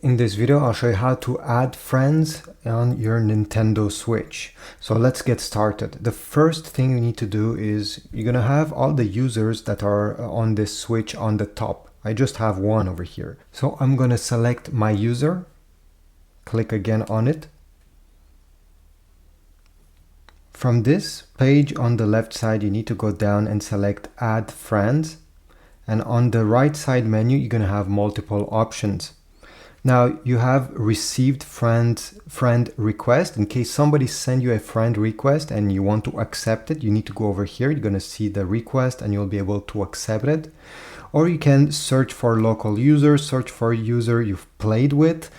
In this video, I'll show you how to add friends on your Nintendo Switch. So let's get started. The first thing you need to do is you're gonna have all the users that are on this Switch on the top. I just have one over here. So I'm gonna select my user, click again on it. From this page on the left side, you need to go down and select Add Friends. And on the right side menu, you're gonna have multiple options. Now you have received friend request. In case somebody send you a friend request and you want to accept it, you need to go over here. You're gonna see the request and you'll be able to accept it. Or you can search for local users, search for a user you've played with,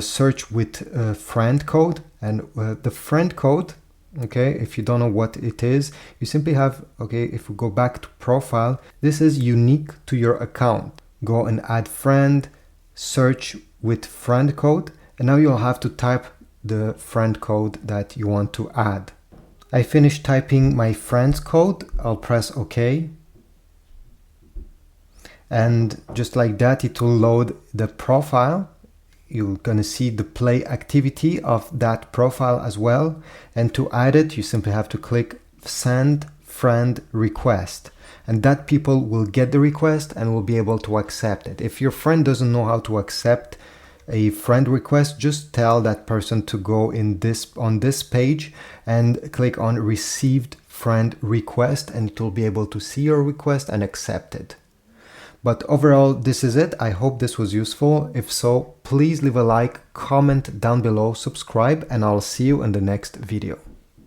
search with friend code. And the friend code, okay, if you don't know what it is, you simply have, okay, if we go back to profile, this is unique to your account. Go and add friend, search with friend code, and now you'll have to type the friend code that you want to add. I finished typing my friend's code. I'll press OK. And just like that, it will load the profile. You're gonna see the play activity of that profile as well. And to add it, you simply have to click send friend request. And that people will get the request and will be able to accept it. If your friend doesn't know how to accept a friend request, just tell that person to go on this page and click on received friend request, and it will be able to see your request and accept it. But overall, this is it. I hope this was useful. If so, please leave a like, comment down below, subscribe, and I'll see you in the next video.